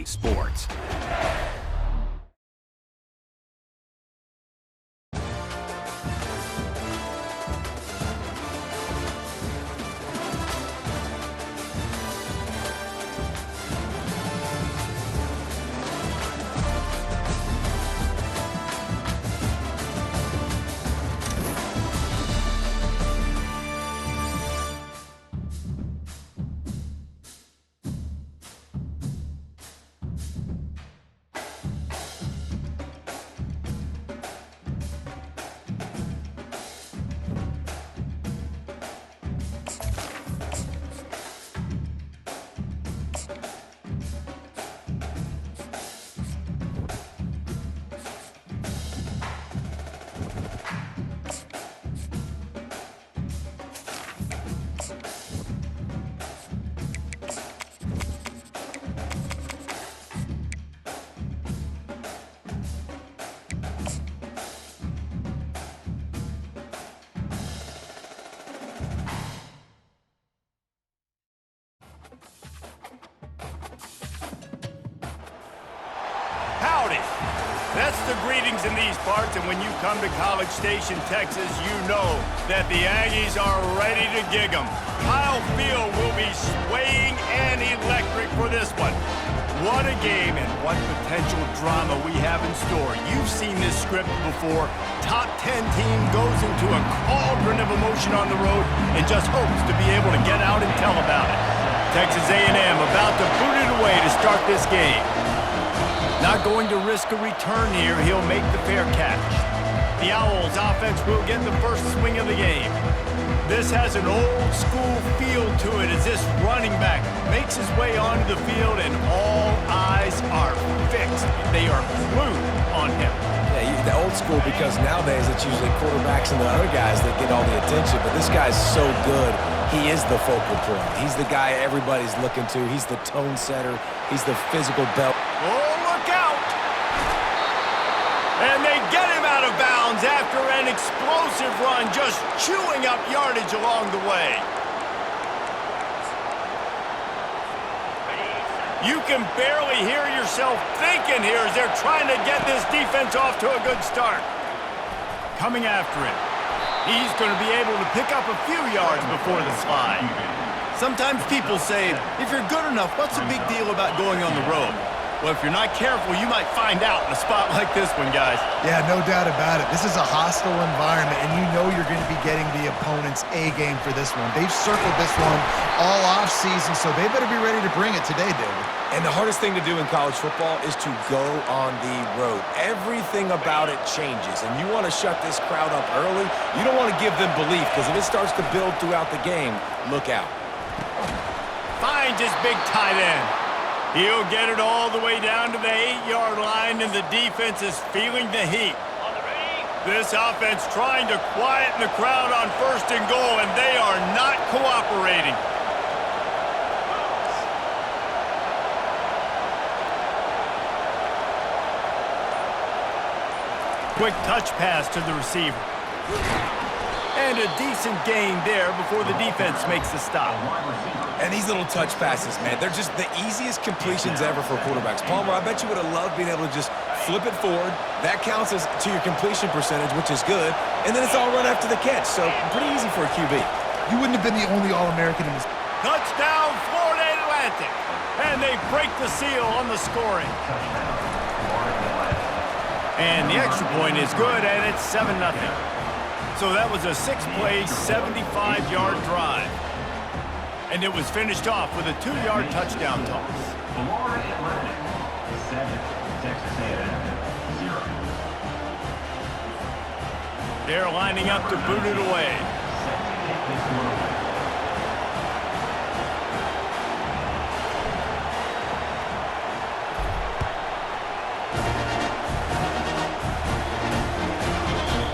talking sports. Howdy. That's the greetings in these parts, and when you come to College Station, Texas, you know that the Aggies are ready to gig 'em. Kyle Field will be swaying and electric for this one. What a game and what potential drama we have in store. You've seen this script before. Top 10 team goes into a cauldron of emotion on the road and just hopes to be able to get out and tell about it. Texas A&M about to boot it away to start this game. Not going to risk a return here. He'll make the fair catch. The Owls offense will get the first swing of the game. This has an old-school feel to it as this running back makes his way onto the field and all eyes are fixed. They are glued on him. Yeah, he's the old school because nowadays it's usually quarterbacks and the other guys that get all the attention, but this guy's so good. He is the focal point. He's the guy everybody's looking to. He's the tone setter. He's the physical belt. Oh, look out! And they get him out of bounds after an explosive run, just chewing up yardage along the way. You can barely hear yourself thinking here as they're trying to get this defense off to a good start. Coming after him. He's going to be able to pick up a few yards before the slide. Sometimes people say, if you're good enough, what's the big deal about going on the road? Well, if you're not careful, you might find out in a spot like this one, guys. Yeah, no doubt about it. This is a hostile environment, and you know you're going to be getting the opponent's A-game for this one. They've circled this one all off-season, so they better be ready to bring it today, David. And the hardest thing to do in college football is to go on the road. Everything about it changes, and you want to shut this crowd up early. You don't want to give them belief, because if it starts to build throughout the game, look out. Finds his big tight end. He'll get it all the way down to the 8-yard line, and the defense is feeling the heat. This offense trying to quieten the crowd on 1st and goal, and they are not cooperating. Quick touch pass to the receiver. And a decent gain there before the defense makes the stop. And these little touch passes, man, they're just the easiest completions ever for quarterbacks. Palmer, I bet you would have loved being able to just flip it forward. That counts as to your completion percentage, which is good. And then it's all run after the catch, so pretty easy for a QB. You wouldn't have been the only All-American in this. Touchdown, Florida Atlantic. And they break the seal on the scoring. And the extra point is good, and it's 7-0. So that was a 6-play, 75-yard drive. And it was finished off with a 2-yard touchdown toss. Florida Atlantic, 7, Texas A&M, 0. They're lining up to boot it away.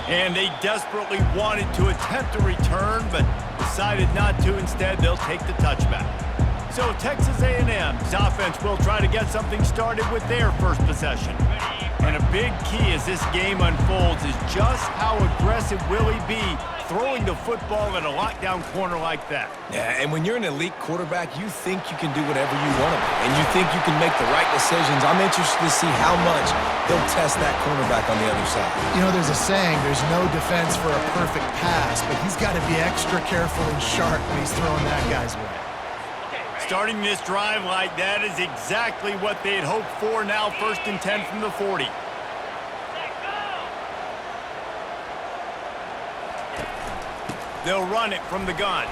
And they desperately wanted to attempt a return, but decided not to. Instead, they'll take the touchback. So Texas A&M's offense will try to get something started with their first possession. And a big key as this game unfolds is just how aggressive will he be throwing the football at a lockdown corner like that. Yeah, and when you're an elite quarterback, you think you can do whatever you want to be, and you think you can make the right decisions. I'm interested to see how much he'll test that cornerback on the other side. You know, there's a saying, there's no defense for a perfect pass, but he's got to be extra careful and sharp when he's throwing that guy's way. Starting this drive like that is exactly what they'd hoped for. Now 1st and 10 from the 40. They'll run it from the gun.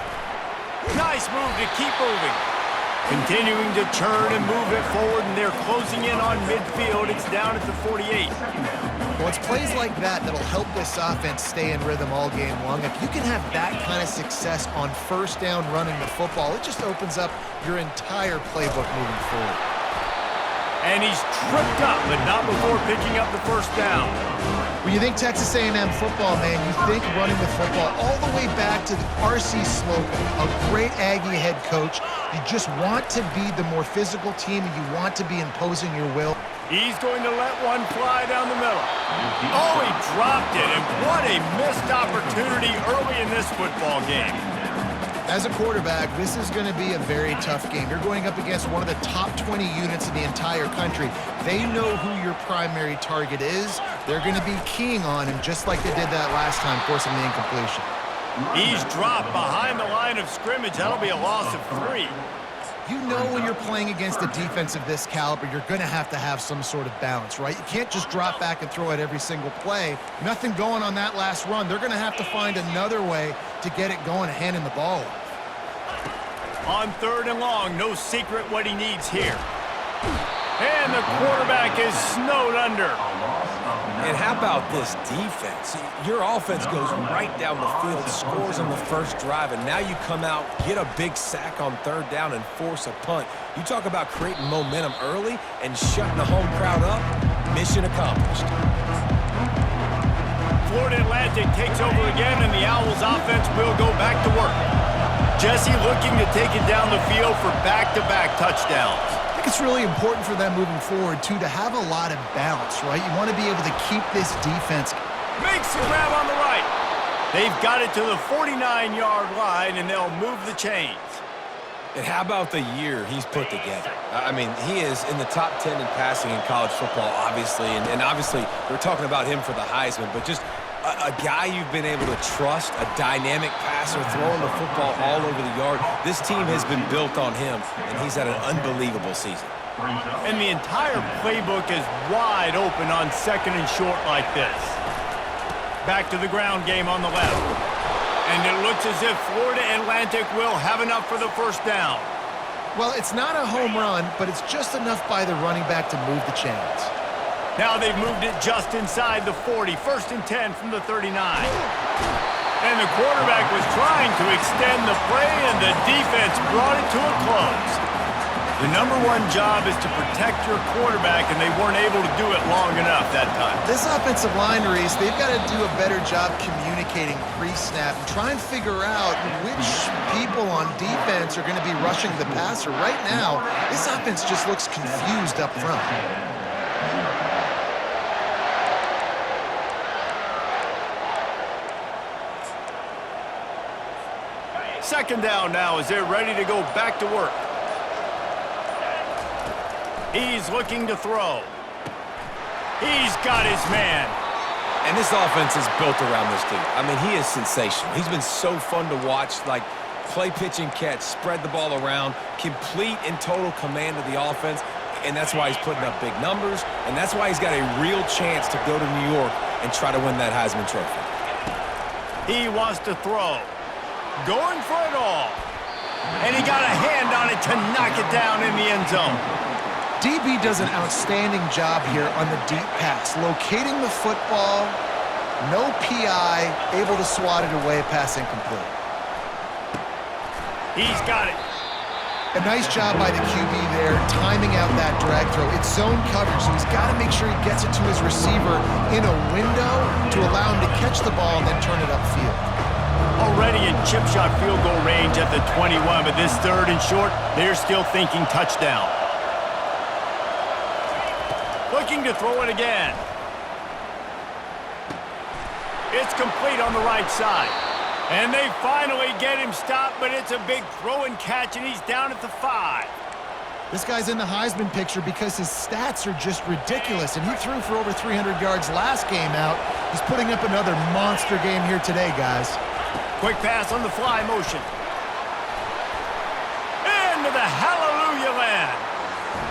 Nice move to keep moving. Continuing to churn and move it forward, and they're closing in on midfield. It's down at the 48. Well, it's plays like that that'll help this offense stay in rhythm all game long. If you can have that kind of success on 1st down running the football, it just opens up your entire playbook moving forward. And he's tripped up, but not before picking up the 1st down. When you think Texas A&M football, man, you think running the football all the way back to R.C. Slocum, a great Aggie head coach. You just want to be the more physical team, and you want to be imposing your will. He's going to let one fly down the middle. Oh, he dropped it, and what a missed opportunity early in this football game. As a quarterback, this is going to be a very tough game. You're going up against one of the top 20 units in the entire country. They know who your primary target is. They're going to be keying on him just like they did that last time, forcing the incompletion. He's dropped behind the line of scrimmage. That'll be a loss of 3. You know when you're playing against a defense of this caliber, you're going to have some sort of balance, right? You can't just drop back and throw it every single play. Nothing going on that last run. They're going to have to find another way to get it going, handing the ball off. On 3rd and long, no secret what he needs here. And the quarterback is snowed under. And how about this defense? Your offense goes right down the field, scores on the 1st drive, and now you come out, get a big sack on 3rd down, and force a punt. You talk about creating momentum early and shutting the home crowd up. Mission accomplished. Florida Atlantic takes over again, and the Owls offense will go back to work. Jesse looking to take it down the field for back-to-back touchdowns. I think it's really important for them moving forward, too, to have a lot of balance, right? You want to be able to keep this defense. Makes the grab on the right. They've got it to the 49-yard line, and they'll move the chains. And how about the year he's put together? I mean, he is in the top 10 in passing in college football, obviously. And obviously, we're talking about him for the Heisman, but just a guy you've been able to trust, a dynamic passer, throwing the football all over the yard. This team has been built on him, and he's had an unbelievable season. And the entire playbook is wide open on 2nd and short like this. Back to the ground game on the left. And it looks as if Florida Atlantic will have enough for the 1st down. Well, it's not a home run, but it's just enough by the running back to move the chains. Now they've moved it just inside the 40. 1st and 10 from the 39. And the quarterback was trying to extend the play, and the defense brought it to a close. The #1 job is to protect your quarterback, and they weren't able to do it long enough that time. This offensive line, Reese, they've got to do a better job communicating pre-snap and try and figure out which people on defense are going to be rushing the passer. Right now, this offense just looks confused up front. 2nd down now as they're ready to go back to work. He's looking to throw. He's got his man. And this offense is built around this dude. I mean, he is sensational. He's been so fun to watch, like play, pitch, and catch, spread the ball around, complete and total command of the offense, and that's why he's putting up big numbers, and that's why he's got a real chance to go to New York and try to win that Heisman Trophy. He wants to throw. Going for it all. And he got a hand on it to knock it down in the end zone. DB does an outstanding job here on the deep pass, locating the football, no PI, able to swat it away, pass incomplete. He's got it. A nice job by the QB there, timing out that drag throw. It's zone coverage, so he's got to make sure he gets it to his receiver in a window to allow him to catch the ball and then turn it upfield. Already in chip shot field goal range at the 21, but this 3rd and short, they're still thinking touchdown. Looking to throw it again. It's complete on the right side. And they finally get him stopped, but it's a big throw and catch, and he's down at the 5. This guy's in the Heisman picture because his stats are just ridiculous, and he threw for over 300 yards last game out. He's putting up another monster game here today, guys. Quick pass on the fly motion. Into the hallelujah land.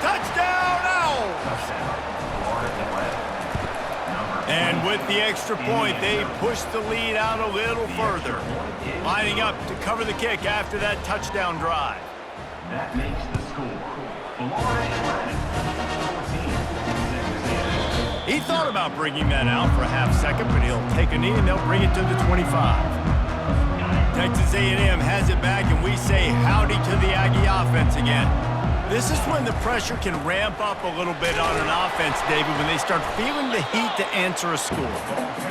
Touchdown, Owl! And with the extra point, they push the lead out a little further. Lining up to cover the kick after that touchdown drive. That makes the score. Florida Atlantic 14, 6-8. He thought about bringing that out for a half second, but he'll take a knee and they'll bring it to the 25. Texas A&M has it back, and we say howdy to the Aggie offense again. This is when the pressure can ramp up a little bit on an offense, David, when they start feeling the heat to answer a score.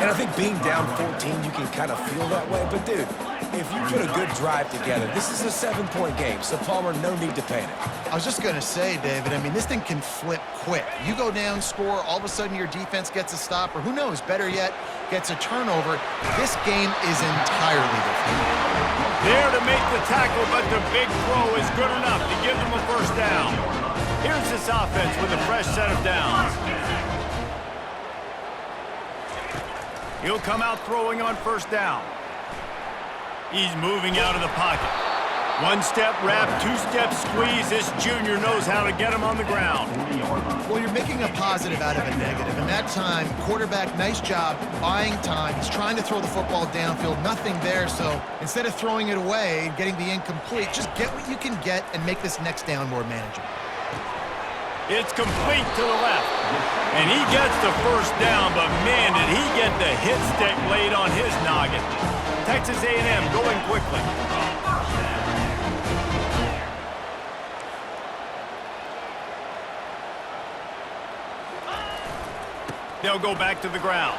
And I think being down 14, you can kind of feel that way. But, dude, if you put a good drive together, this is a 7-point game, so Palmer, no need to panic. I was just going to say, David, I mean, this thing can flip quick. You go down, score, all of a sudden your defense gets a stop, or who knows, better yet, gets a turnover. This game is entirely different. There to make the tackle, but the big throw is good enough to give them a first down. Here's this offense with a fresh set of downs. He'll come out throwing on first down. He's moving out of the pocket. One-step wrap, two-step squeeze. This junior knows how to get him on the ground. Well, you're making a positive out of a negative. And that time, quarterback, nice job, buying time. He's trying to throw the football downfield, nothing there. So instead of throwing it away and getting the incomplete, just get what you can get and make this next down more manageable. It's complete to the left. And he gets the first down, but man, did he get the hit stick laid on his noggin. Texas A&M going quickly. They'll go back to the ground.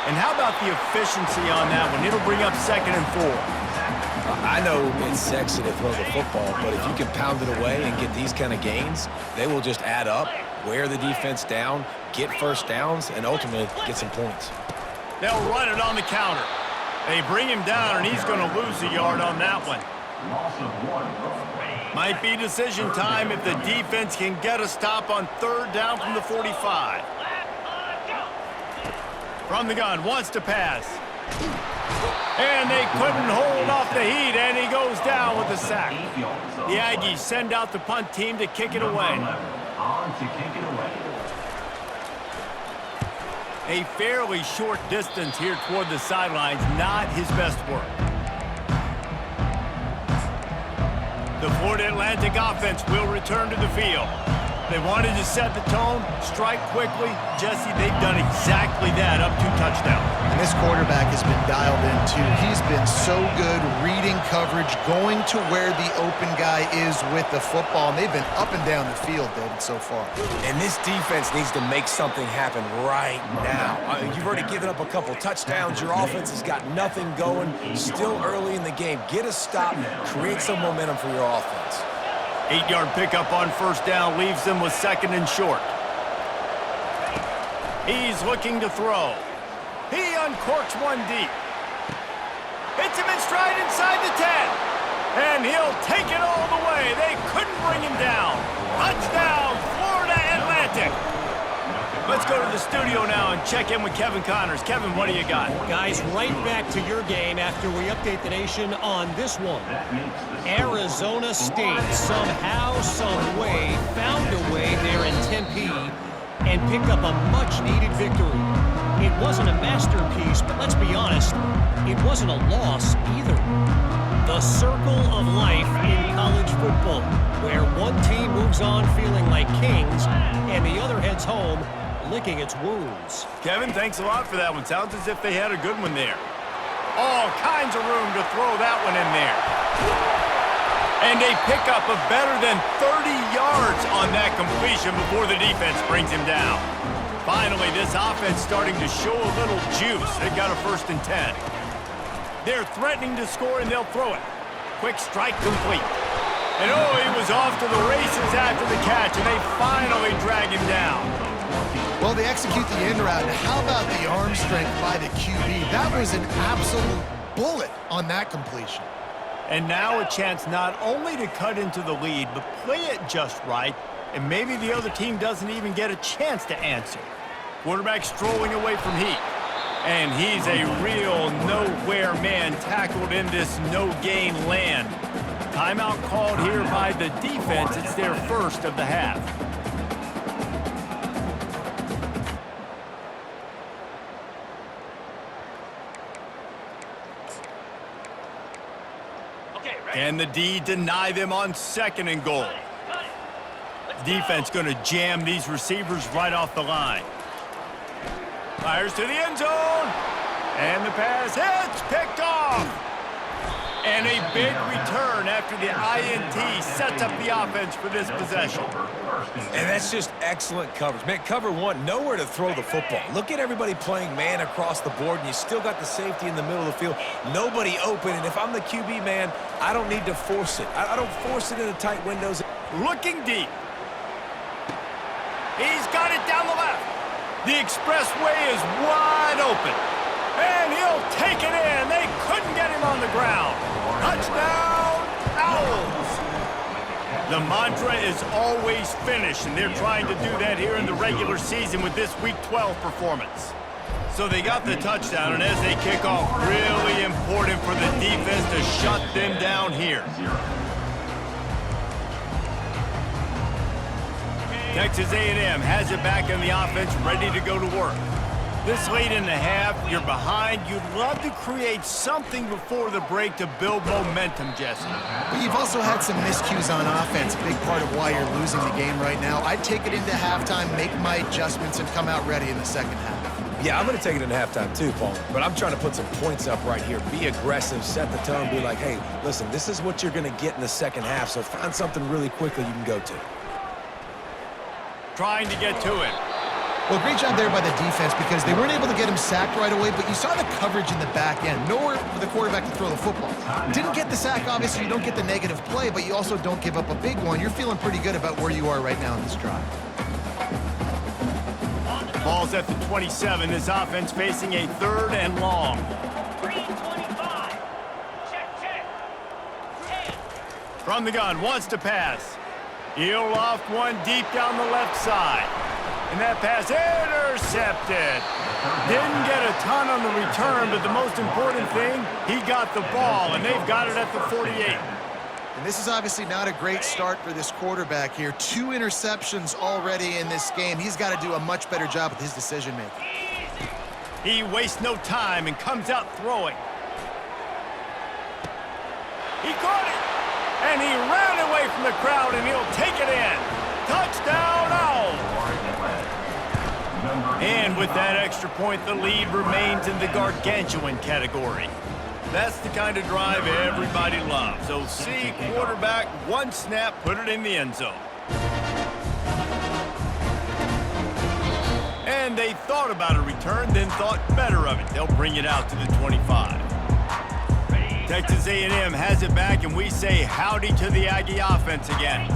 And how about the efficiency on that one? It'll bring up 2nd and 4. I know it's sexy to throw the football, but if you can pound it away and get these kind of gains, they will just add up, wear the defense down, get first downs, and ultimately get some points. They'll run it on the counter. They bring him down, and he's going to lose a yard on that one. Loss of 1. Might be decision time if the defense can get a stop on 3rd down from the 45. From the gun, wants to pass. And they couldn't hold off the heat, and he goes down with a sack. The Aggies send out the punt team to kick it away. On to kick it away. A fairly short distance here toward the sidelines, not his best work. The Florida Atlantic offense will return to the field. They wanted to set the tone, strike quickly. Jesse, they've done exactly that, up 2 touchdowns. And this quarterback has been dialed in, too. He's been so good reading coverage, going to where the open guy is with the football. And they've been up and down the field, David, so far. And this defense needs to make something happen right now. You've already given up a couple touchdowns. Your offense has got nothing going. Still early in the game. Get a stop. Create some momentum for your offense. 8-yard pickup on first down leaves them with 2nd and short. He's looking to throw. He uncorks one deep. Hits him in stride inside the 10. And he'll take it all the way. They couldn't bring him down. Touchdown, Florida Atlantic. Let's go to the studio now and check in with Kevin Connors. Kevin, what do you got? Guys, right back to your game after we update the nation on this one. Arizona State somehow, some way, found a way there in Tempe and picked up a much-needed victory. It wasn't a masterpiece, but let's be honest, it wasn't a loss either. The circle of life in college football, where one team moves on feeling like kings and the other heads home licking its wounds. Kevin, thanks a lot for that one. Sounds as if they had a good one there. All kinds of room to throw that one in there. And a pickup of better than 30 yards on that completion before the defense brings him down. Finally, this offense starting to show a little juice. They got a 1st and 10. They're threatening to score, and they'll throw it. Quick strike complete. And oh, he was off to the races after the catch, and they finally drag him down. Well, they execute the in route. And how about the arm strength by the QB? That was an absolute bullet on that completion. And now a chance not only to cut into the lead, but play it just right, and maybe the other team doesn't even get a chance to answer. Quarterback strolling away from heat. And he's a real nowhere man tackled in this no-gain land. Timeout called here by the defense. It's their first of the half. Can the D deny them on 2nd and goal? Defense going to jam these receivers right off the line. Fires to the end zone. And the pass hits, picked off. And a big return after the INT sets up the offense for this possession. And that's just excellent coverage. Man, cover one, nowhere to throw the football. Look at everybody playing man across the board, and you still got the safety in the middle of the field. Nobody open, and if I'm the QB, man, I don't need to force it. I don't force it into tight windows. Looking deep. He's got it down the left. The expressway is wide open. And he'll take it in. They couldn't get him on the ground. Touchdown, Owls. The mantra is always finish, and they're trying to do that here in the regular season with this Week 12 performance. So they got the touchdown, and as they kick off, really important for the defense to shut them down here. Texas A&M has it back in the offense, ready to go to work. This late in the half, you're behind. You'd love to create something before the break to build momentum, Jesse. But you've also had some miscues on offense, a big part of why you're losing the game right now. I'd take it into halftime, make my adjustments, and come out ready in the second half. Yeah, I'm going to take it into halftime too, Paul. But I'm trying to put some points up right here. Be aggressive, set the tone, be like, hey, listen, this is what you're going to get in the second half, so find something really quickly you can go to. Trying to get to it. Well, great job there by the defense because they weren't able to get him sacked right away, but you saw the coverage in the back end. Nowhere for the quarterback to throw the football. Didn't get the sack, obviously. You don't get the negative play, but you also don't give up a big one. You're feeling pretty good about where you are right now in this drive. Ball's at the 27. This offense facing a 3rd and long. From the gun, wants to pass. He'll loft one deep down the left side. And that pass intercepted. Didn't get a ton on the return, but the most important thing, he got the ball, and they've got it at the 48. And this is obviously not a great start for this quarterback here. 2 interceptions already in this game. He's got to do a much better job with his decision-making. He wastes no time and comes out throwing. He caught it, and he ran away from the crowd, and he'll take it in. Touchdown, Owls. And with that extra point, the lead remains in the gargantuan category. That's the kind of drive everybody loves. So see, quarterback, one snap, put it in the end zone. And they thought about a return, then thought better of it. They'll bring it out to the 25. Texas A&M has it back, and we say howdy to the Aggie offense again.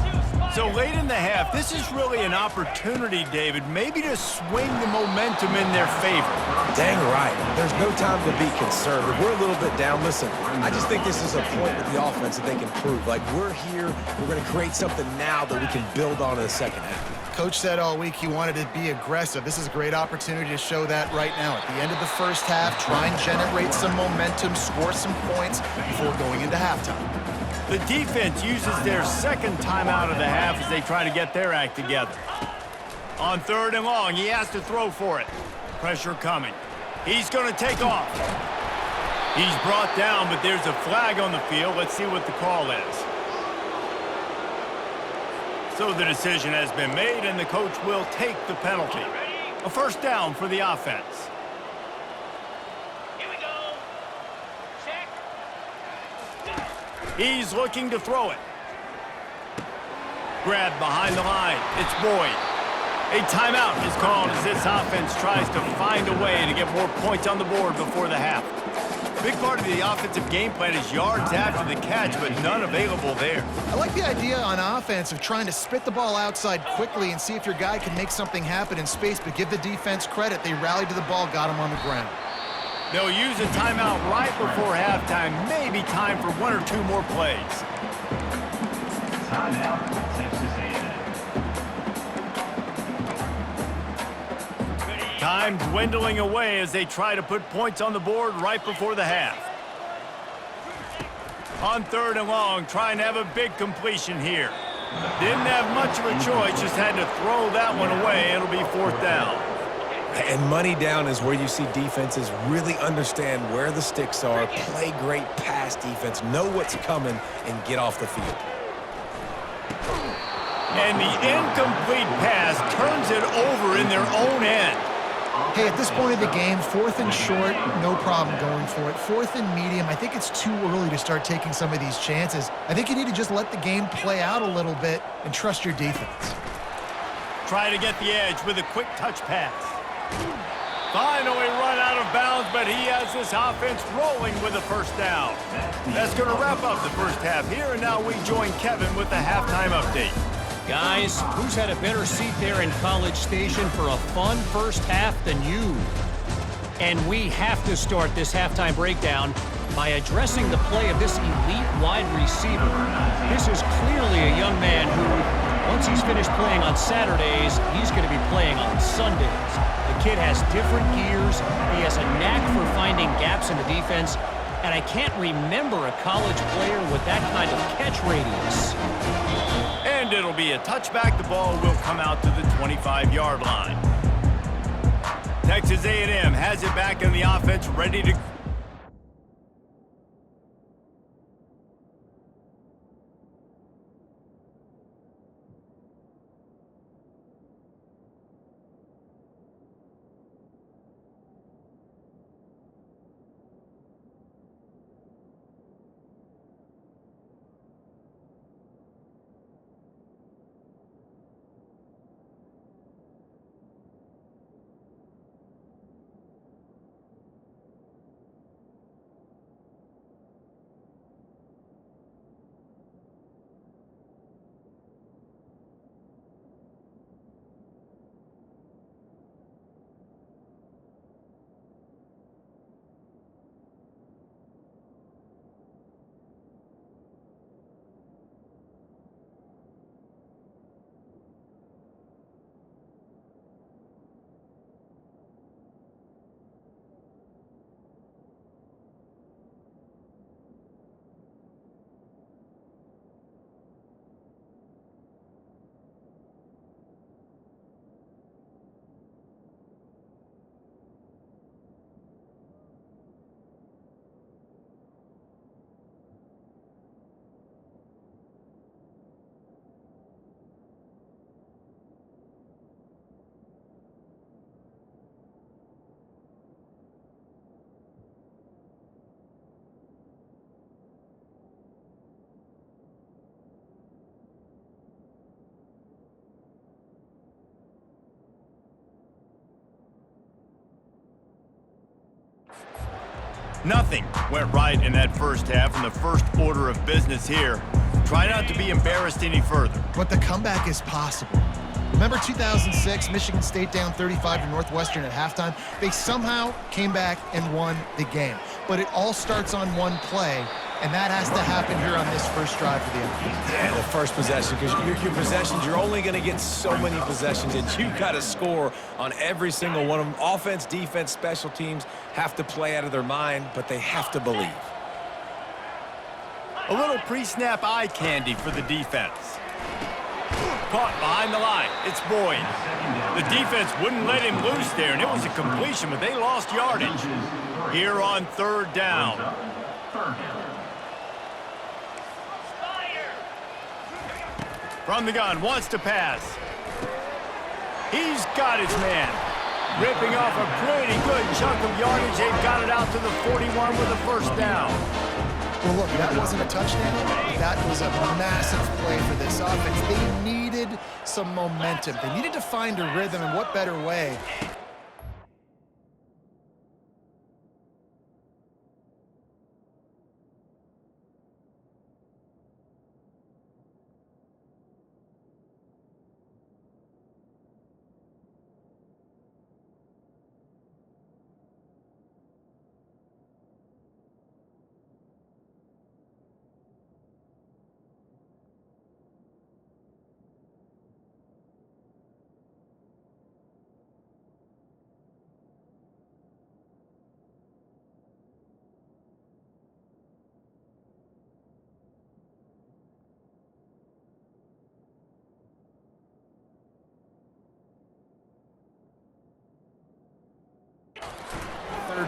So late in the half, this is really an opportunity, David, maybe to swing the momentum in their favor. Dang right. There's no time to be concerned. If we're a little bit down, listen, I just think this is a point with the offense that they can prove. Like, we're here, we're going to create something now that we can build on in the second half. Coach said all week he wanted to be aggressive. This is a great opportunity to show that right now. At the end of the first half, try and generate some momentum, score some points before going into halftime. The defense uses their second timeout of the half as they try to get their act together. On 3rd and long, he has to throw for it. Pressure coming. He's going to take off. He's brought down, but there's a flag on the field. Let's see what the call is. So the decision has been made, and the coach will take the penalty. A first down for the offense. He's looking to throw it. Grabbed behind the line. It's Boyd. A timeout is called as this offense tries to find a way to get more points on the board before the half. Big part of the offensive game plan is yards after the catch, but none available there. I like the idea on offense of trying to spit the ball outside quickly and see if your guy can make something happen in space, but give the defense credit. They rallied to the ball, got him on the ground. They'll use a timeout right before halftime, maybe time for one or two more plays. Timeout, Texas A&M. Time dwindling away as they try to put points on the board right before the half. On 3rd and long, trying to have a big completion here. Didn't have much of a choice, just had to throw that one away. It'll be 4th down. And money down is where you see defenses really understand where the sticks are, play great pass defense, know what's coming, and get off the field. And the incomplete pass turns it over in their own end. Hey, at this point of the game, 4th and short, no problem going for it. 4th and medium, I think it's too early to start taking some of these chances. I think you need to just let the game play out a little bit and trust your defense. Try to get the edge with a quick touch pass. Finally run out of bounds, but he has this offense rolling with a 1st down. That's going to wrap up the first half here, and now we join Kevin with the halftime update. Guys, who's had a better seat there in College Station for a fun first half than you? And we have to start this halftime breakdown by addressing the play of this elite wide receiver. This is clearly a young man who, once he's finished playing on Saturdays, he's going to be playing on Sundays. The kid has different gears. He has a knack for finding gaps in the defense. And I can't remember a college player with that kind of catch radius. And it'll be a touchback. The ball will come out to the 25-yard line. Texas A&M has it back in the offense, ready to... Nothing went right in that first half, and the first order of business here. Try not to be embarrassed any further. But the comeback is possible. Remember 2006, Michigan State down 35 to Northwestern at halftime? They somehow came back and won the game. But it all starts on one play, and that has to happen here on this first drive for the offense. Yeah, the first possession, because your possessions, you're only going to get so many possessions, and you've got to score on every single one of them. Offense, defense, special teams have to play out of their mind, but they have to believe. A little pre-snap eye candy for the defense. Caught behind the line. It's Boyd. The defense wouldn't let him loose there, and it was a completion, but they lost yardage. Here on 3rd down. From the gun, wants to pass. He's got his man. Ripping off a pretty good chunk of yardage. They've got it out to the 41 with a 1st down. Well, look, that wasn't a touchdown. That was a massive play for this offense. They needed some momentum. They needed to find a rhythm, and what better way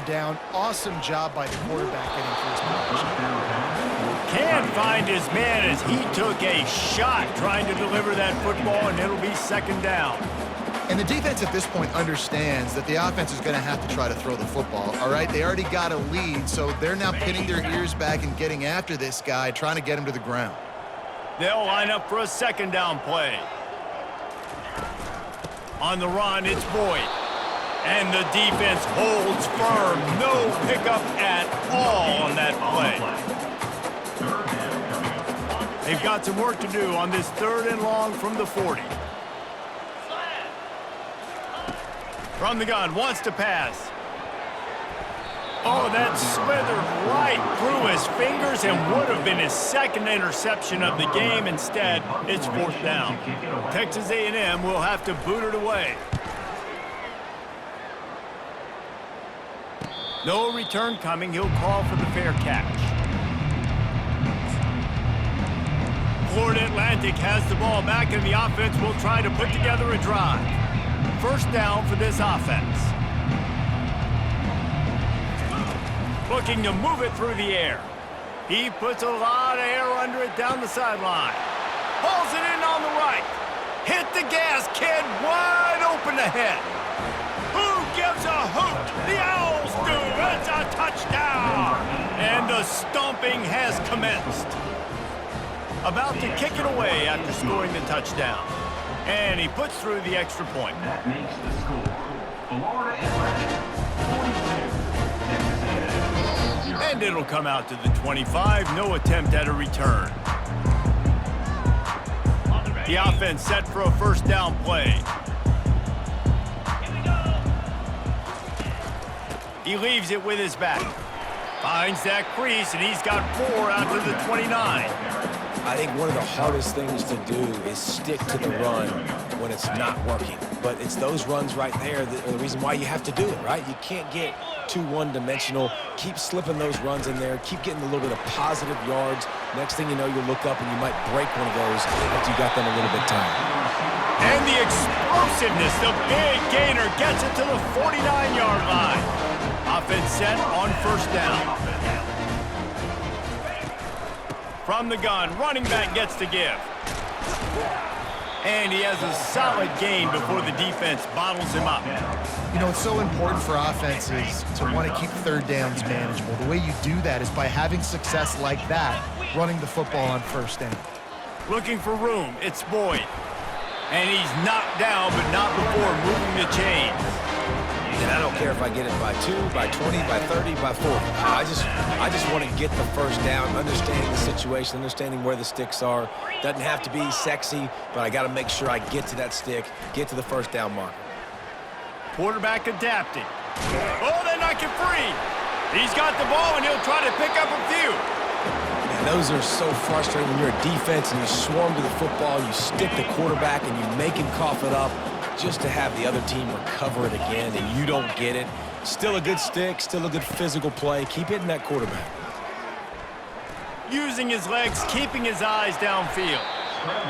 third down. Awesome job by the quarterback getting through his progression. Can't find his man as he took a shot trying to deliver that football, and it'll be second down. And the defense at this point understands that the offense is going to have to try to throw the football, all right? They already got a lead, so they're now pinning their ears back and getting after this guy, trying to get him to the ground. They'll line up for a second down play. On the run, it's Boyd. And the defense holds firm. No pickup at all on that play. They've got some work to do on this 3rd and long from the 40. From the gun, wants to pass. Oh, that slithered right through his fingers and would have been his second interception of the game. Instead, it's 4th down. Texas A&M will have to boot it away. No return coming. He'll call for the fair catch. Florida Atlantic has the ball back, and the offense will try to put together a drive. 1st down for this offense. Looking to move it through the air. He puts a lot of air under it down the sideline. Pulls it in on the right. Hit the gas, kid. Wide open ahead. Who gives a hoot? The Owls do. It's a touchdown. And the stomping has commenced. About to kick it away after scoring the touchdown. And he puts through the extra point. That makes the score. Florida Atlantic 42, Texas A&M 0. And it'll come out to the 25. No attempt at a return. The offense set for a 1st down play. He leaves it with his back. Finds that crease, and he's got 4 out to the 29. I think one of the hardest things to do is stick to the run when it's not working. But it's those runs right there that are the reason why you have to do it, right? You can't get too one-dimensional. Keep slipping those runs in there. Keep getting a little bit of positive yards. Next thing you know, you look up and you might break one of those after you got them a little bit tired. And the explosiveness, the big gainer gets it to the 49-yard line. Offense set on 1st down. From the gun, running back gets to give. And he has a solid gain before the defense bottles him up. You know, it's so important for offenses to want to keep 3rd downs manageable. The way you do that is by having success like that, running the football on 1st down. Looking for room, it's Boyd. And he's knocked down, but not before moving the chains. And I don't care if I get it by 2, by 20, by 30, by 40. I just want to get the 1st down, understanding the situation, understanding where the sticks are. Doesn't have to be sexy, but I got to make sure I get to that stick, get to the 1st down marker. Quarterback adapting. Oh, they knock it free. He's got the ball, and he'll try to pick up a few. And those are so frustrating when you're a defense and you swarm to the football, you stick the quarterback, and you make him cough it up. Just to have the other team recover it again and you don't get it. Still a good stick, still a good physical play. Keep hitting that quarterback. Using his legs, keeping his eyes downfield.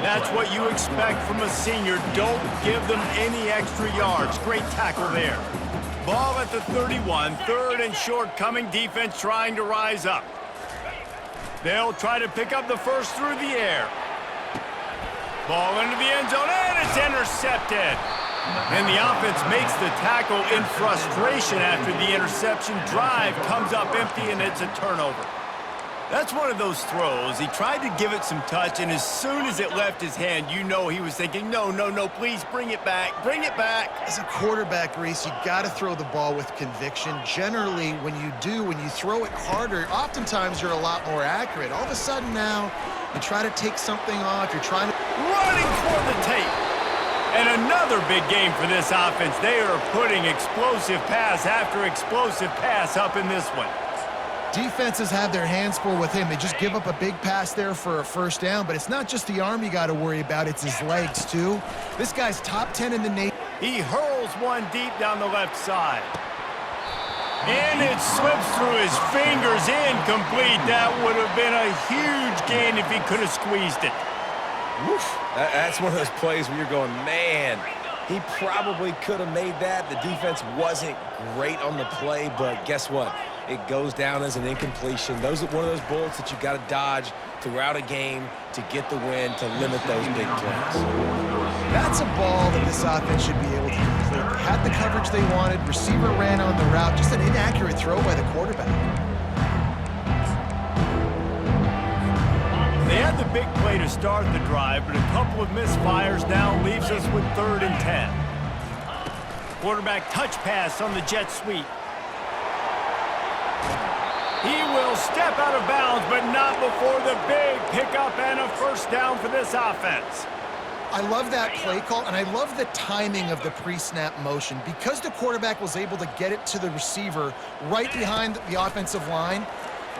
That's what you expect from a senior. Don't give them any extra yards. Great tackle there. Ball at the 31, 3rd and short coming. Defense trying to rise up. They'll try to pick up the 1st through the air. Ball into the end zone, and it's intercepted. And the offense makes the tackle in frustration after the interception. Drive comes up empty, and it's a turnover. That's one of those throws. He tried to give it some touch, and as soon as it left his hand, you know he was thinking, no, no, no, please bring it back, bring it back. As a quarterback, Reese, you got to throw the ball with conviction. Generally, when you throw it harder, oftentimes you're a lot more accurate. All of a sudden now, you try to take something off, you're trying to... Running for the tape. And another big game for this offense. They are putting explosive pass after explosive pass up in this one. Defenses have their hands full with him. They just give up a big pass there for a 1st down, but it's not just the arm you got to worry about, it's his legs too. This guy's top 10 in the nation. He hurls one deep down the left side. And it slips through his fingers, incomplete. That would have been a huge gain if he could have squeezed it. Woof. That's one of those plays where you're going, man, He probably could have made that. The defense wasn't great on the play, but guess what? It goes down as an incompletion. Those are one of those bullets that you got to dodge throughout a game to get the win, to limit those big plays. That's a ball that this offense should be able to complete. They had the coverage they wanted. Receiver ran on the route. Just an inaccurate throw by the quarterback. They had the big play to start the drive, but a couple of misfires now leaves us with 3rd and 10. Quarterback touch pass on the jet sweep. He will step out of bounds, but not before the big pickup and a first down for this offense. I love that play call, and I love the timing of the pre-snap motion. Because the quarterback was able to get it to the receiver right behind the offensive line,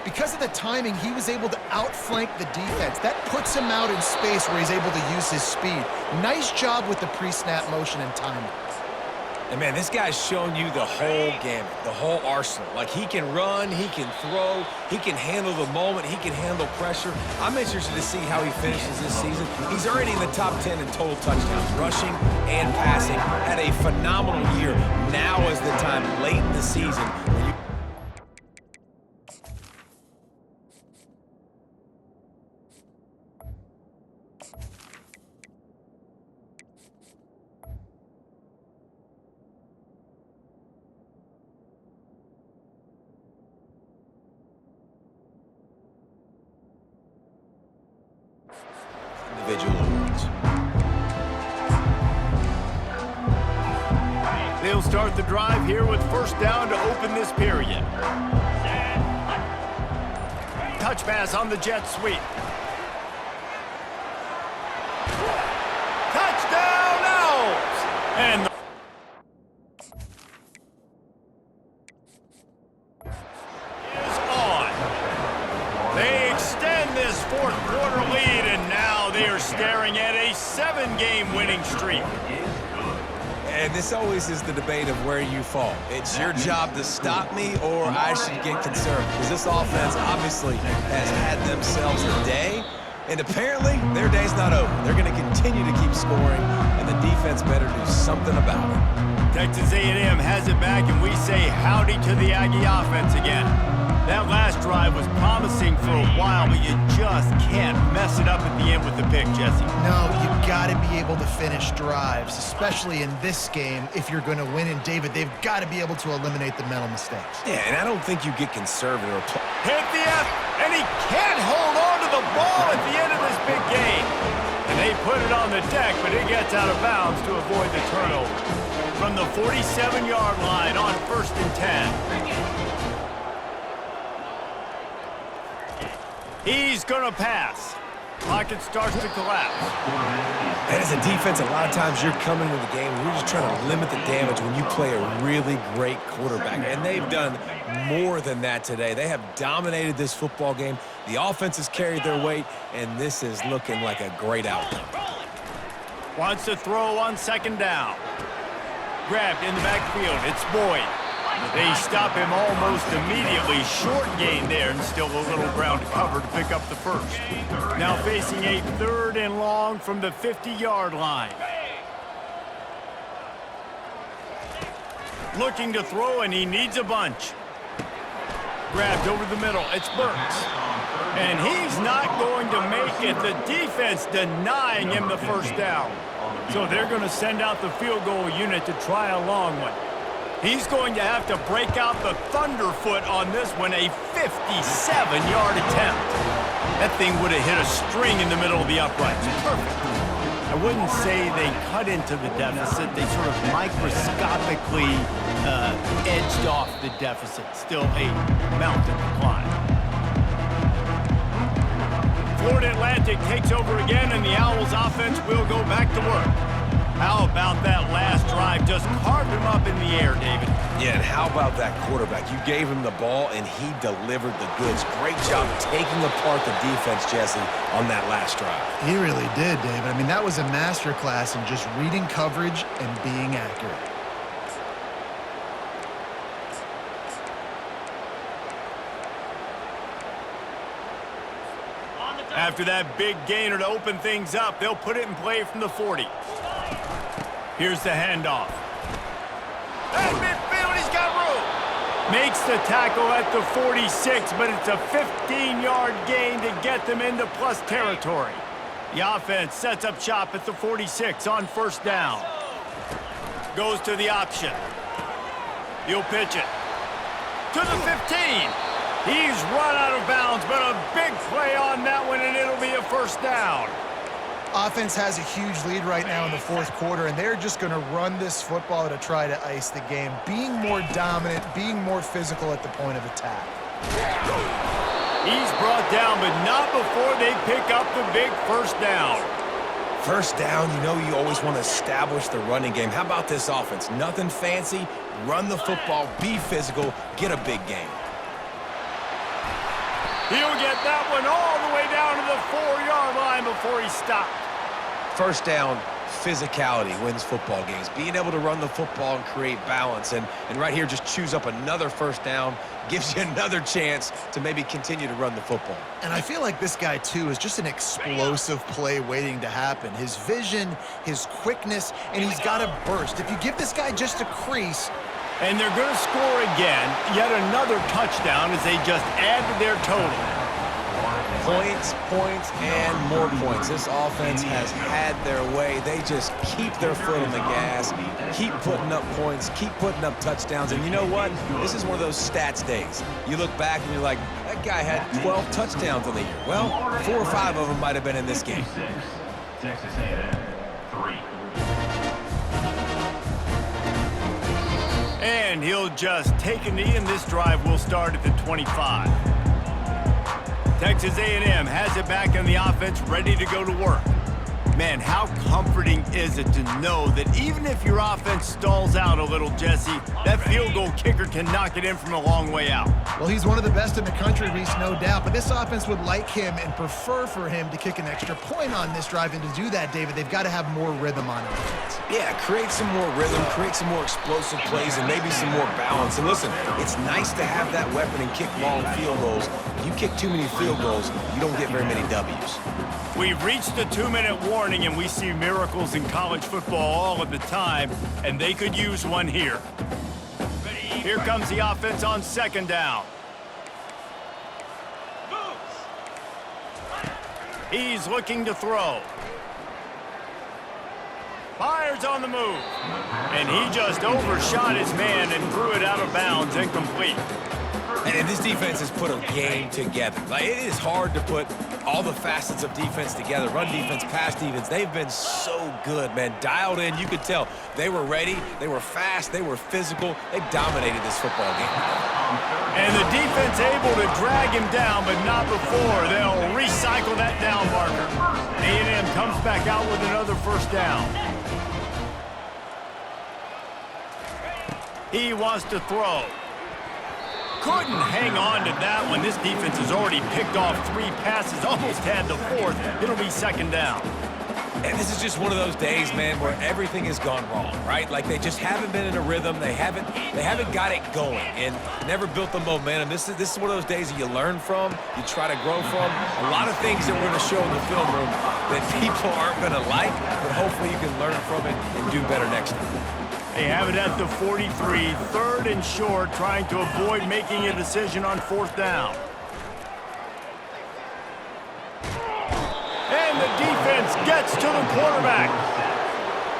because of the timing, he was able to outflank the defense. That puts him out in space where he's able to use his speed. Nice job with the pre-snap motion and timing. And, man, this guy's shown you the whole gamut, the whole arsenal. Like, he can run, he can throw, he can handle the moment, he can handle pressure. I'm interested to see how he finishes this season. He's already in the top 10 in total touchdowns, rushing and passing. Had a phenomenal year. Now is the time, late in the season, where you individual awards. They'll start the drive here with first down to open this period. Touch pass on the jet sweep. Touchdown Owls! And is on. They extend this 4th quarter lead, and now they are staring at a 7-game winning streak. And this always is the debate of where you fall. It's your job to stop me, or I should get concerned. Because this offense obviously has had themselves a day, and apparently their day's not over. They're going to continue to keep scoring, and the defense better do something about it. Texas A&M has it back, and we say howdy to the Aggie offense again. That last drive was promising for a while, but you just can't mess it up at the end with the pick, Jesse. No, you've got to be able to finish drives, especially in this game if you're going to win. And, David, they've got to be able to eliminate the mental mistakes. Yeah, and I don't think you get conservative or Hit the F, and he can't hold on to the ball at the end of this big game. And they put it on the deck, but it gets out of bounds to avoid the turnover. From the 47-yard line on 1st and 10. He's going to pass. Pocket starts to collapse. And as a defense, a lot of times you're coming to the game and you're just trying to limit the damage when you play a really great quarterback. And they've done more than that today. They have dominated this football game. The offense has carried their weight, and this is looking like a great outcome. Wants to throw on 2nd down. Grabbed in the backfield. It's Boyd. They stop him almost immediately. Short gain there, and still a little ground to cover to pick up the first. Now facing a 3rd and long from the 50-yard line. Looking to throw, and he needs a bunch. Grabbed over the middle. It's Burks. And he's not going to make it. The defense denying him the first down. So they're going to send out the field goal unit to try a long one. He's going to have to break out the thunderfoot on this one, a 57-yard attempt. That thing would have hit a string in the middle of the uprights. Perfect. I wouldn't say they cut into the deficit. They sort of microscopically edged off the deficit. Still a mountain to climb. Florida Atlantic takes over again, and the Owls offense will go back to work. How about that last drive? Just carved him up in the air, David. Yeah, and how about that quarterback? You gave him the ball, and he delivered the goods. Great job taking apart the defense, Jesse, on that last drive. He really did, David. I mean, that was a masterclass in just reading coverage and being accurate. After that big gainer to open things up, they'll put it in play from the 40. Here's the handoff. At midfield, he's got room. Makes the tackle at the 46, but it's a 15-yard gain to get them into plus territory. The offense sets up shop at the 46 on first down. Goes to the option. He'll pitch it to the 15. He's run out of bounds, but a big play on that one, and it'll be a first down. Offense has a huge lead right now in the fourth quarter, and they're just going to run this football to try to ice the game, being more dominant, being more physical at the point of attack. He's brought down, but not before they pick up the big first down. First down, you know you always want to establish the running game. How about this offense? Nothing fancy. Run the football, be physical, get a big gain. He'll get that one all the way down to the 4-yard line before he stopped. First down, physicality wins football games. Being able to run the football and create balance. And right here, just choose up another first down, gives you another chance to maybe continue to run the football. And I feel like this guy, too, is just an explosive play waiting to happen. His vision, his quickness, and he's got a burst. If you give this guy just a crease... And they're going to score again. Yet another touchdown as they just add to their total. Points, points, and more points. This offense has had their way. They just keep their foot on the gas, keep putting up points, keep putting up touchdowns. And you know what? This is one of those stats days. You look back and you're like, that guy had 12 touchdowns on the year. Well, 4 or 5 of them might have been in this game. Texas A&M, 3. And he'll just take a knee, and this drive will start at the 25. Texas A&M has it back on the offense, ready to go to work. Man, how comforting is it to know that even if your offense stalls out a little, Jesse, that field goal kicker can knock it in from a long way out. Well, he's one of the best in the country, Reese, no doubt. But this offense would like him and prefer for him to kick an extra point on this drive. And to do that, David, they've got to have more rhythm on offense. Yeah, create some more rhythm, create some more explosive plays, and maybe some more balance. And listen, it's nice to have that weapon and kick long field goals. If you kick too many field goals, you don't get very many W's. We've reached the 2-minute warning, and we see miracles in college football all of the time, and they could use one here. Here comes the offense on second down. He's looking to throw. Fires on the move. And he just overshot his man and threw it out of bounds, incomplete. And this defense has put a game together. Like, it is hard to put all the facets of defense together. Run defense, pass defense. They've been so good, man. Dialed in. You could tell they were ready. They were fast. They were physical. They dominated this football game. And the defense able to drag him down, but not before. They'll recycle that down marker. A&M comes back out with another first down. He wants to throw. Couldn't hang on to that one. This defense has already picked off 3 passes, almost had the 4th. It'll be second down. And this is just one of those days, man, where everything has gone wrong, right? Like, they just haven't been in a rhythm. They haven't got it going and never built the momentum. This is one of those days that you learn from, you try to grow from. A lot of things that we're going to show in the film room that people aren't going to like, but hopefully you can learn from it and do better next time. They have it at the 43, 3rd and short, trying to avoid making a decision on 4th down. And the defense gets to the quarterback.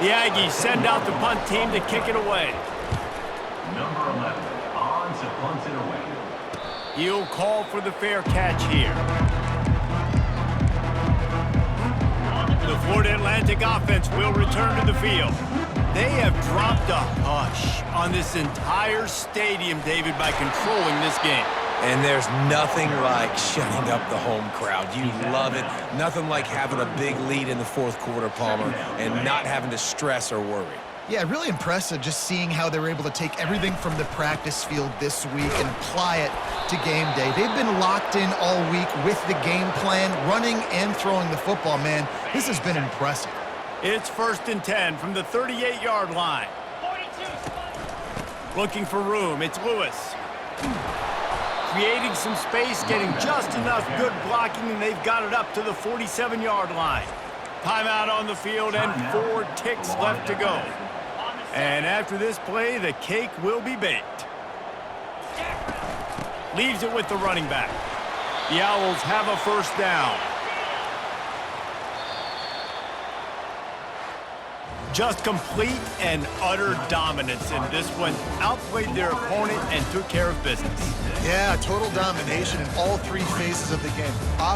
The Aggies send out the punt team to kick it away. Number 11, on to punt it away. He'll call for the fair catch here. The Florida Atlantic offense will return to the field. They have dropped a hush on this entire stadium, David, by controlling this game. And there's nothing like shutting up the home crowd. You love it. Nothing like having a big lead in the 4th quarter, Palmer, and not having to stress or worry. Yeah, really impressive just seeing how they were able to take everything from the practice field this week and apply it to game day. They've been locked in all week with the game plan, running and throwing the football, man. This has been impressive. It's 1st and 10 from the 38-yard line. 42. Looking for room, it's Lewis. Creating some space, getting just enough good blocking, and they've got it up to the 47-yard line. Timeout on the field and 4 ticks left to go. And after this play, the cake will be baked. Leaves it with the running back. The Owls have a first down. Just complete and utter dominance in this one. Outplayed their opponent and took care of business. Yeah, total domination in all three phases of the game.